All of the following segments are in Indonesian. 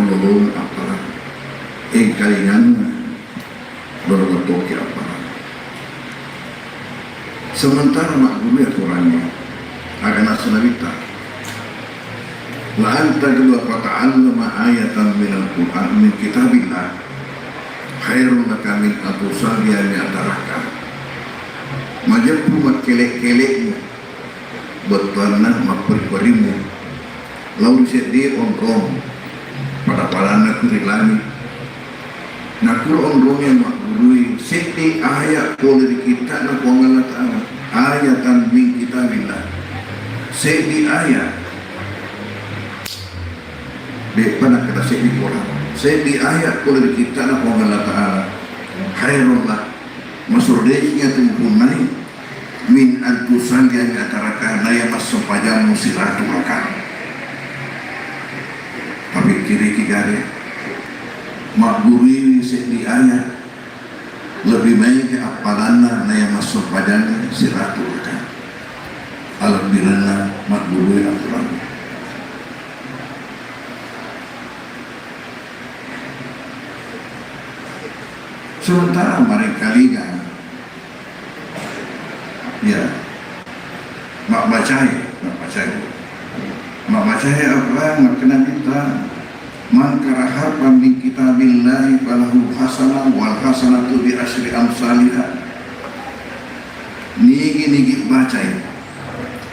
tolong aparat kalingan berbentuk aparat. Sementara mak guru aturannya akan asalabita la anta dua fata'allama ayatan minal Qur'an min kitabillah khairun laka min atusabiya mi'ataraka. Majapun mak kelek-kelekmu bertanah mak periparimu lalu sedih onrong pada palana kuri langit nakul onrongnya mak gurui sedih ayat poleri kita na Allah Ta'ala ayatan min kitabillah sedih ayat dek pada kata sedih Quran sedih ayat poleri kita na Allah Ta'ala khairun lah masurdenya tumpunai min antusan yang ataraka na yang masampajamu silatu makan. Tapi kiri kigare mak guri di ayat lebih baik apalana na yang masuk padanya silatu makan alat bilana mak guri aturan. Sementara mereka lihat ya mak bacai apa makna kita man karaha min kitabillahi falahu hasanah wal hasanatu bi asyri amsalihah. Nigi bacai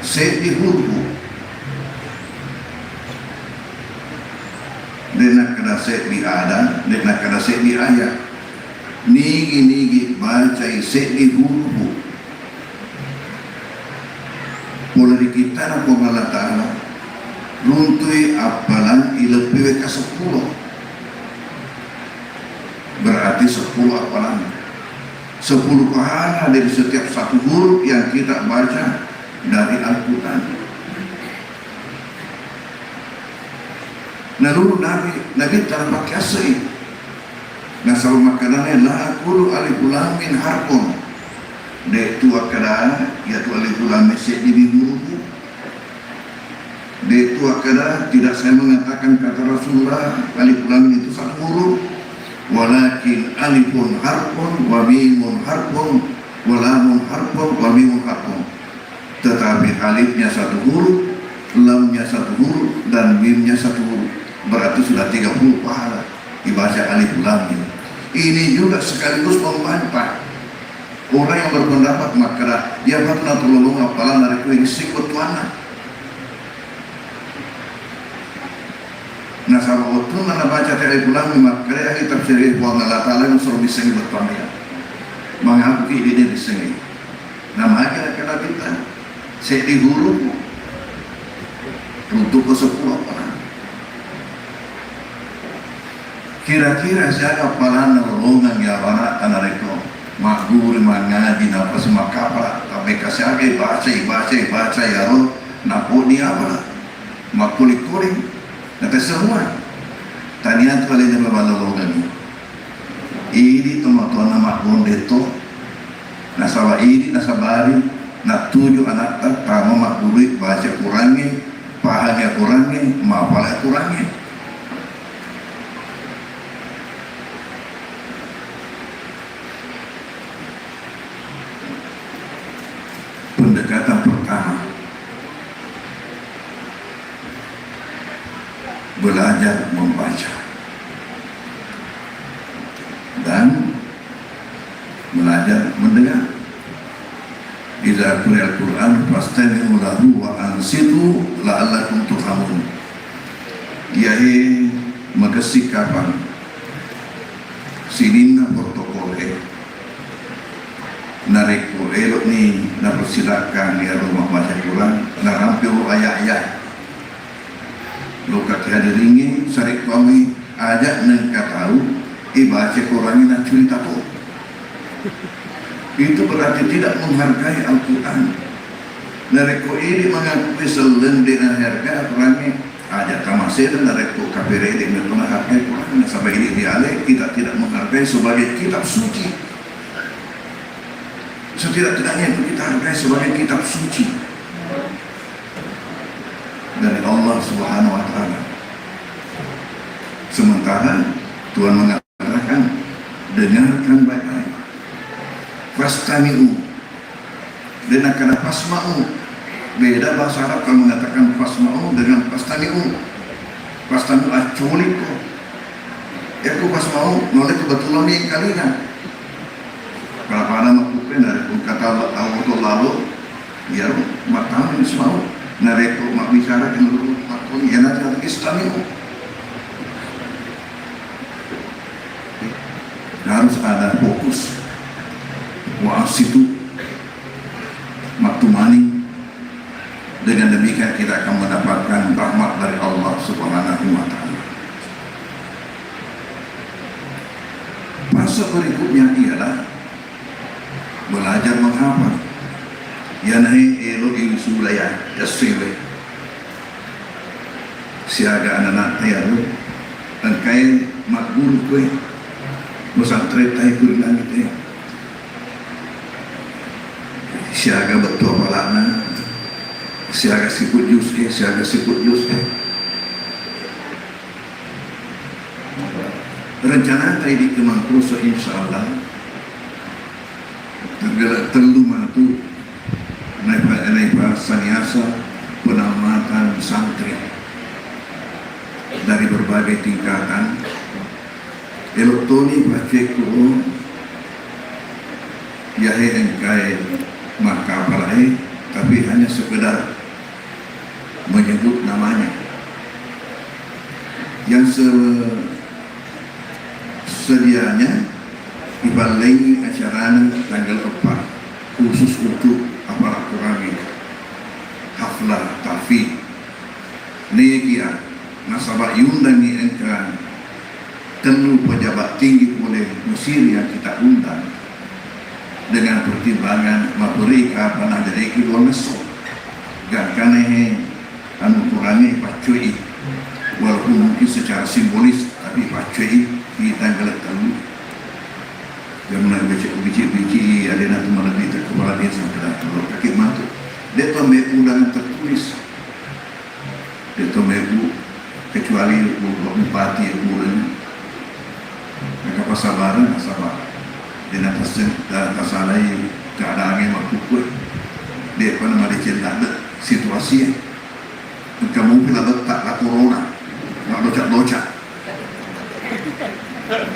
sedih huruf dena kada sedih ada dena kada sedih ayat nigi bacai sedih huruf mulai kita na Allah Ta'ala runtui apalan ilepiwe ka 10 berarti 10 apalan 10 pahala dari setiap satu huruf yang kita baca dari Al-Quran. Nah dulu Nabi tanpa kasih nah sama makanannya la aqulu alif lam min harfun de tua kada ya tu alif lam mesej di buku de tua kada tidak saya mengatakan kata Rasulullah alif lam itu satu huruf walakin alifun harfun wa mimun harfun wa lamun harfun wa mimun harfun, tetapi alifnya satu huruf, lamnya satu huruf dan mimnya satu huruf, berarti sudah 30 pahala dibaca alif lam ini juga sekaligus membantah orang yang berpendapat maka dia pernah tolong apalan dari kuing sikut mana. Nah sama waktu mana baca dari pulang maka dia tafsir Allah Ta'ala yang suruh bisa bertanya mengaku ide di sini. Nama kira-kira kita sedih huruf untuk ke 10 apalan. Kira-kira siapa apalan nolongan ya anak tanah rekor makgul mangaji napa semua kapal tapi kasih baca ya roh napo ni apa makulik-kulik nanti semua tanian kalian yang berbalologan ini teman-teman nama bondeto nasawa ini nasabari nak 7 anak tamu makgulik baca kurangi pahalnya kurangi mapalah kurangi. Pendekatan pertama belajar membaca dan belajar mendengar. Idza quri'al Qur'an fastami'u lahu wa ansitu la'allakum turhamun. Yaitu magasikapan sinina protokole nareko elok ni napersilakan di rumah baca Quran narampil ayat-ayat lo kaki hadiringi sarik kami ajak nengka tahu baca Quran nak cerita tu itu berarti tidak menghargai Al-Quran. Nareko ini mengakui selen dengan harga Quran ajak tamasir dan nareko kafir dengan menghargai Quran sampai ini dialih kita tidak menghargai sebagai kitab suci. Setidak-tidaknya itu kita hargai sebagai kitab suci dari Allah Subhanahu wa Ta'ala. Sementara Tuhan mengatakan, dengarkan baik-baik. Fastami'u, dan akan fasma'u. Beda bahasa Arab kalau mengatakan fasma'u dengan fastami'u. Fastami'u aculiku. Aku fasma'u, noleh kebetulan ni kalina. Kalau pada makukin dari kata Allah lalu, biar matamu isma'u. Nareku mak bicara yang dulu makun ya nanti kata istami'u. Harus ada fokus. Wa'asitu maktumani. Dengan demikian kita akan mendapatkan rahmat dari Allah Subhanahu wa ta'ala. Fase berikutnya ialah belajar menghafal. Yanai elo insulaya yasile. Siaga anak-anak tayaru dan kain makbul kue mesantren tayi kuringan gitu. Siaga betul palana. Siaga siput juske, siaga siput juske. Rencana tadi di Kemangkuso insyaallah tergerak telu mantu naik saniasa penamatan santri dari berbagai tingkatan. Elektronik paceku yahe engkai maka palai tapi hanya sekedar menyebut namanya yang sedianya dibalai acara tanggal 4 khusus untuk aparat Qurani haflah tahfidz negia nasabah yundangi engka telu pejabat tinggi oleh Mesir yang kita undang dengan pertimbangan mereka pernah dari kedua mesok gak kaneh anu Qurani pacui walaupun mungkin secara simbolis tapi pacui di tanggal telu yang mulai bici ada nanti malah di kepala dia sampai kalau kaki mantu dia tuh undangan tertulis dia tuh kecuali bupati bulan mereka pasabaran sabar di atas salai keadaannya waktu kue dia pernah ada cerita situasi kamu bila letak lah corona nak docak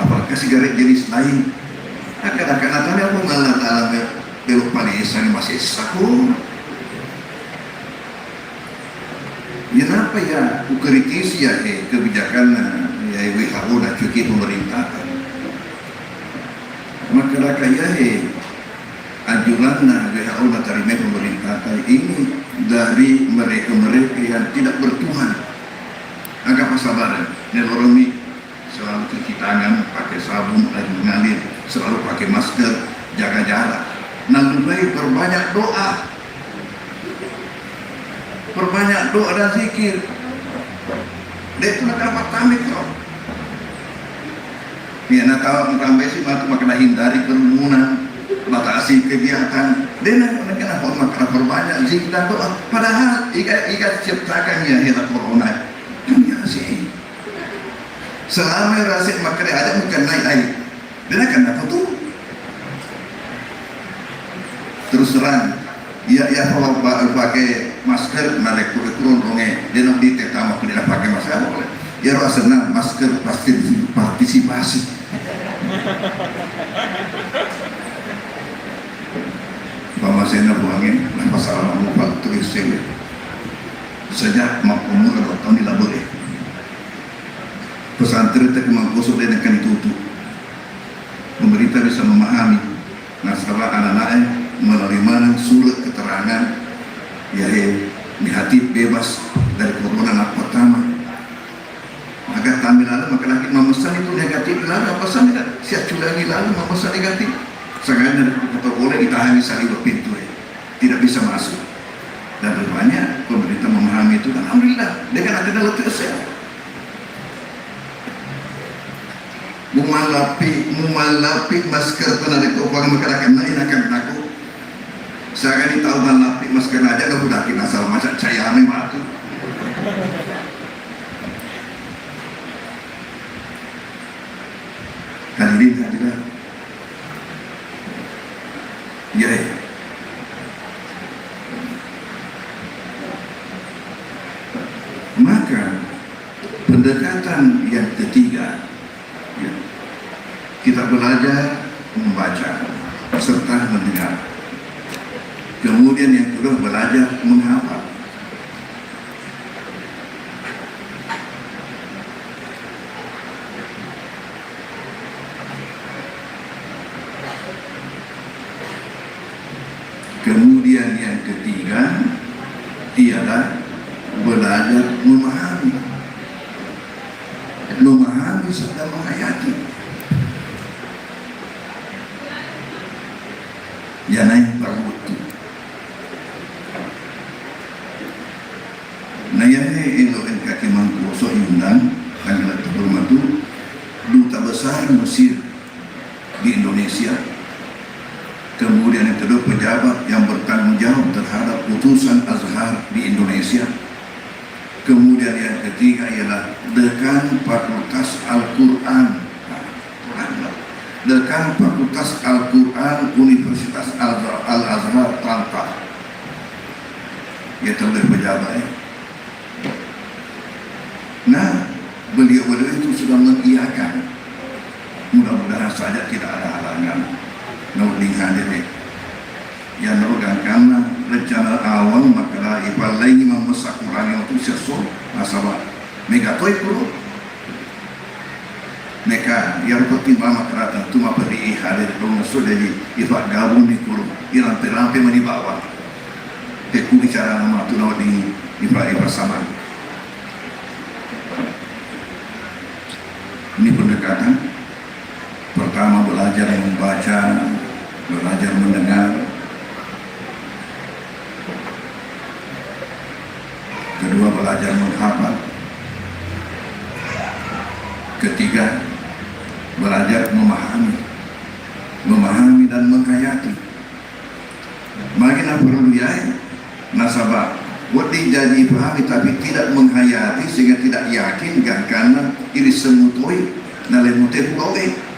apakah sigaret jenis lain akan natanya aku ngalah dalam belok Palestina ini masih sakul ya kenapa ya aku kritisi ya kebijakan ya WHO dan cuci pemerintah maka rakaya anjuran WHO dan terima pemerintah ini dari mereka yang tidak bertuhan agak sabaran neloromi selalu cuci tangan pakai sabun dan mengalir selalu pakai masker jaga jarak nah lebih perbanyak doa dan zikir dia itu nak dapat tamik kok ya nak tahu sampai sih makna hindari kerumunan batasi kegiatan dia nak makna perbanyak zikir dan doa padahal ikat ciptakannya hina corona dunia sih selama rasid makna ada bukan naik dia akan apa tuh terus terang ya kalau pakai masker mereka kurun dia nak ditetama tidak pakai masker ya rasa senang masker pasti partisipasi Bapak saya buangin masalah mau tulis sejak umur 2 tahun dilabur pesantren tak Kemangkuso dia akan ditutup pemerintah bisa memahami nasabah anak-anaknya melalui mana surat keterangan ya di hati bebas dari corona anak pertama maka tampil lalu maka lagi memesan itu negatif lalu pesan tidak siap culangi lalu memesan negatif sengaja atau boleh ditahan di salib pintu tidak bisa masuk dan rupanya pemerintah memahami itu dan alhamdulillah dengan adanya letih kesehatan memalapi masker penari orang masyarakat lain akan takut saya kan tahu malapi masker aja gak udah kita asal macam cahaya memang Hadirin hadirat, ya, maka pendekatan yang ketiga, ya, kita belajar membaca serta mendengar. Kemudian yang kedua belajar menghafal. Kemudian yang ketiga ialah belajar memahami, serta menghayati. Yang lain perlu itu. Nah, yang elok kaki mangkuso undang tanggal terhormat itu duta besar Mesir di Indonesia. Kemudian yang kedua pejabat yang bertanggung jawab terhadap putusan Azhar di Indonesia. Kemudian yang ketiga ialah dekan Fakultas Al-Quran, dekan Fakultas Al-Quran Universitas Al-Azhar Tanpa. Ya, terlebih pejabat. Nah, beliau-beliau itu sudah mengiyakan. Mudah-mudahan saja tidak ada halangan. Naulihan diri yang naudang karena rencana awal makalah ipalai memesak orang yang itu sesuatu masalah megatoi puluh mereka yang pertimbang makalah tentu maperi hadir rumah sudah di ifak gabung di puluh irampe-rampe menibawa teku bicara nama tu naudi ifak bersama. Ini pendekatan pertama, belajar membaca, belajar mendengar. Kedua, belajar menghafal. Ketiga, belajar memahami dan menghayati. Makin perlu ya nasabah wadi jadi pahami tapi tidak menghayati sehingga tidak yakin karena ini semutoi nalemute bukawe.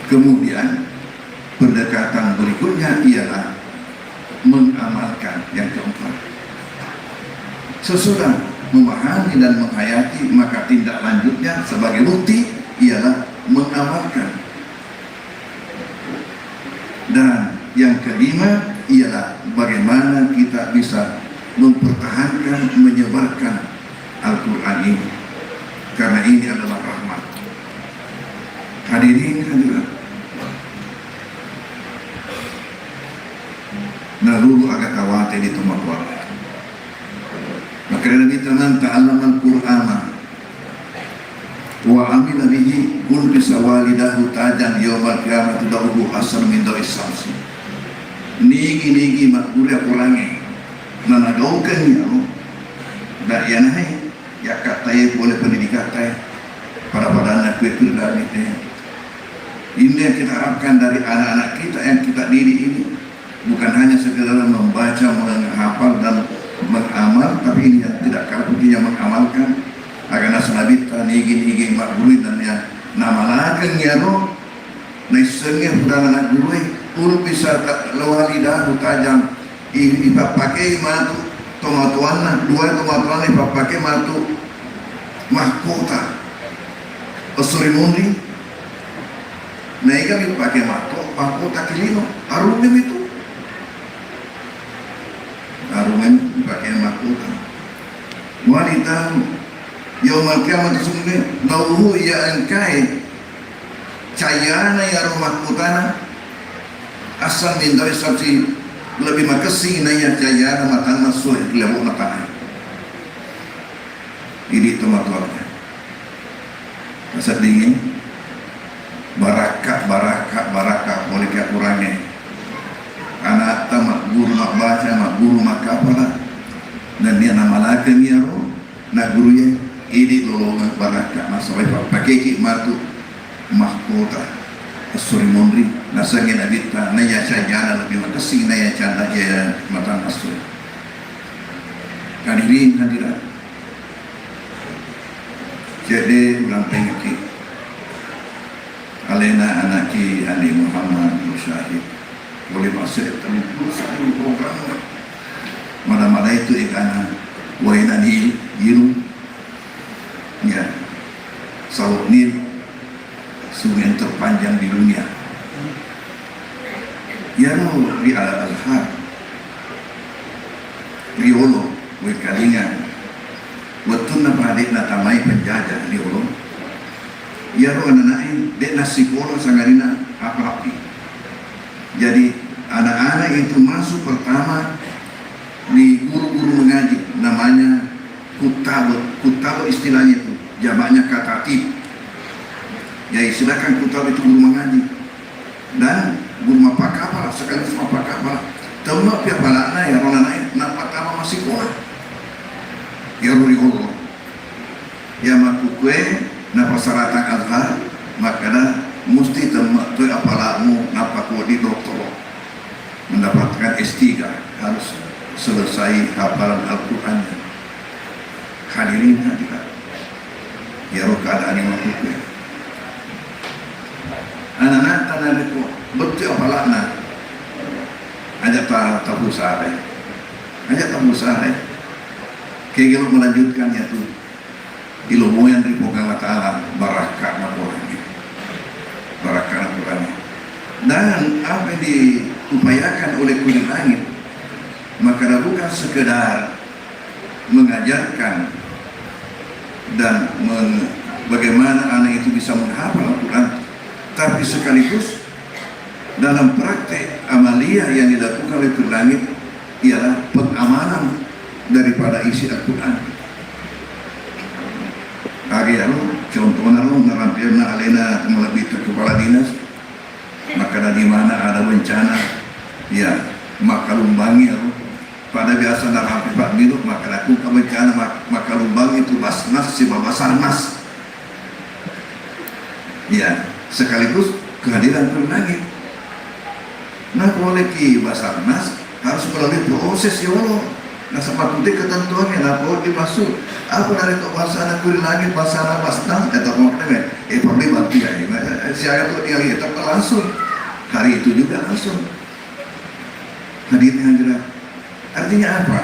Kemudian pendekatan berikutnya ialah mengamalkan yang keempat. Sesudah memahami dan menghayati, maka tindak lanjutnya sebagai bukti ialah mengamalkan. Dan yang kelima ialah bagaimana kita bisa mempertahankan, menyebarkan Al-Quran ini, karena ini adalah rahmat. Hadirin hadirat, nalulu agak kawate di tumakwal. Maka Nabi teman ta'alam al-Qur'ana wa amila bihi kul bisa walidahu tajan yawmal qiyamah dahuhu hasan min dawis samsi. Nigi makbulya kurangi nanagaukan ya dak yanai ya katai boleh pendidikan tay para anak kuih dari ini yang kita harapkan dari anak-anak kita yang kita didik ini, bukan hanya sekedar membaca, menghafal dan mengamal, tapi ini yang tidak kalah pentingnya mengamalkan agar nasionalita nigi makbuli dan yang nama lagen ya roh naisengnya sudah anak guru ulu bisa lewali dah tajam iba pakai matu tomatuana dua tomatuana iba pakai matu mahkota osuri mundi naik kami pakai mahkota kilino arumem itu pakai mahkota wanita yaumul kiamat sesungguhnya nauhu ya angkai cayana ya rumah kutana asal minta saksi lebih makasih naya cayana matan nasuh lebu matana ini tomat-tomatnya masa dingin baraka boleh kaya kurangnya anak tamak guru mak baca mak guru mak kapala dan dia nama lakan ya roh na gurunya ini lolongan baraka masalah pakai ki matu mahkota asuri mondri nasangin abita naya cayana lebih makasih naya canda ya matan asuri. Hadirin hadirat, Jadi ulang pengki alena anaki Ali Muhammad Syahid boleh masuk terus satu program mana-mana itu ikan wainan hiru ya Sawah Nil sungai yang terpanjang di dunia ya di Al-Azhar Riolo Wekalingan waktu nama adik natamai penjajah Riolo ya anak-anak dek nasi polo sangarina api-api. Jadi anak-anak itu masuk pertama di guru-guru mengaji namanya kutabo istilahnya itu jamaknya katatib ya istilahkan kutabo itu guru mengaji dan guru mapakapala sekaligus mapakapala temak pihak balakna ya orang anak nampak apa masih kuat ya ruri Allah ya makukwe na persyaratan azhar makanya mesti temak tu apalamu napa kuat di doktor mendapatkan S3 harus selesai hafalan Al-Quran hadirin hadirat ya roh keadaan yang makhluk anak-anak tanah itu betul apalakna ajak tabu sahai kayak gitu melanjutkan ya tuh ilmu yang dipegang Allah Ta'ala barakah Al-Quran dan apa yang diupayakan oleh kulit langit maka bukan sekedar mengajarkan dan bagaimana anak itu bisa menghafal Al-Quran tapi sekaligus dalam praktek amalia yang dilakukan oleh kulit langit ialah pengamanan daripada isi Al-Quran contohnya ngarampian alena melebih kepala dinas maka di mana ada bencana ya maka lumbangi pada biasa ngarampi Pak Minuk maka lakukan bencana maka lumbangi itu basnas si babasarnas ya sekaligus kehadiran pelangi nah oleh ki basarnas harus melalui proses ya Allah nah sepatutnya ketentuannya lapor dimasuk apa dari kekuasaan aku di langit pasana pasnas atau maknanya perlu bantu ya siapa tuh yang lihat langsung hari itu juga langsung hadirnya hadirat artinya apa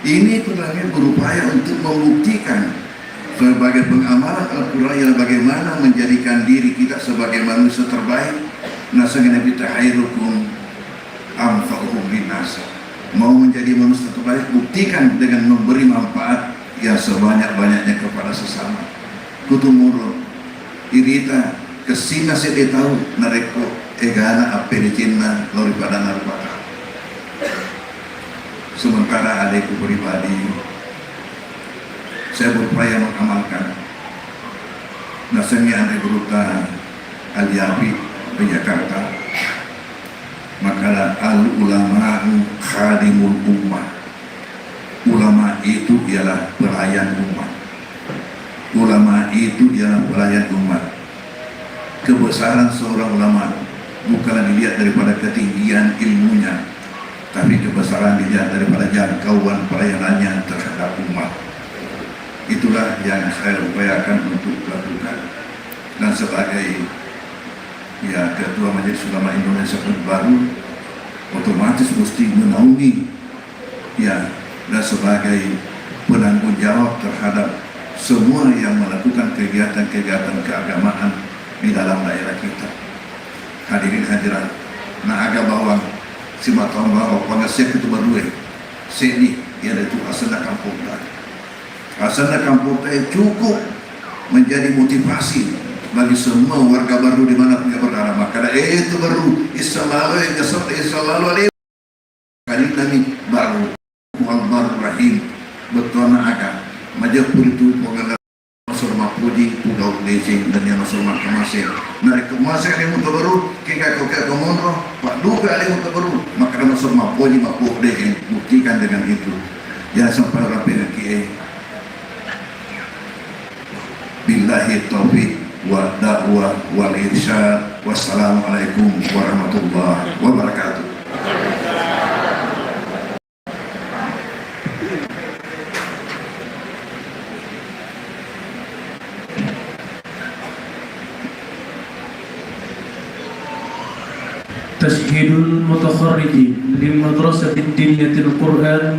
ini pelanggan berupaya untuk membuktikan sebagai pengamalan Al-Quran yang bagaimana menjadikan diri kita sebagai manusia terbaik nasangina bitahairukum amfa'uhum binasa mau menjadi manusia terbaik buktikan dengan memberi manfaat yang sebanyak-banyaknya kepada sesama kutumuro irita kesina saya tahu nareko egana apa di Cina lori pada narupaka sementara adikku pribadi saya berupaya mengamalkan nasanya ada beruta Al-Yabi di Jakarta maka al-ulama'u khadimul ummah ulama itu ialah pelayan umat kebesaran seorang ulama bukanlah dilihat daripada ketinggian ilmunya tapi kebesaran dilihat daripada jangkauan pelayanannya terhadap umat itulah yang saya upayakan untuk lakukan dan sebagai ya Ketua Majelis Ulama Indonesia baru otomatis mesti menaungi ya dan sebagai penanggung jawab terhadap semua yang melakukan kegiatan-kegiatan keagamaan di dalam daerah kita hadirin hadirat nah agak bawang si matang bawang pengasih itu baru sini ya itu asana kampung cukup menjadi motivasi bagi semua warga baru di mana punya berada maka itu baru selalu alaihi kali kami baru Muhammad Rahim betul agak majapur itu pengelar masuk mapudi pugau lezing dan yang masuk makamase narik kemase yang mutu baru kika komonro pak duga yang mutu baru maka masuk mapudi mapudi buktikan dengan itu jangan sampai rapi lagi billahi taufiq wa da'wah wal irsyad wassalamualaikum warahmatullahi wabarakatuh. تشهيد المتخرج لمدرسة الدنيا القرآن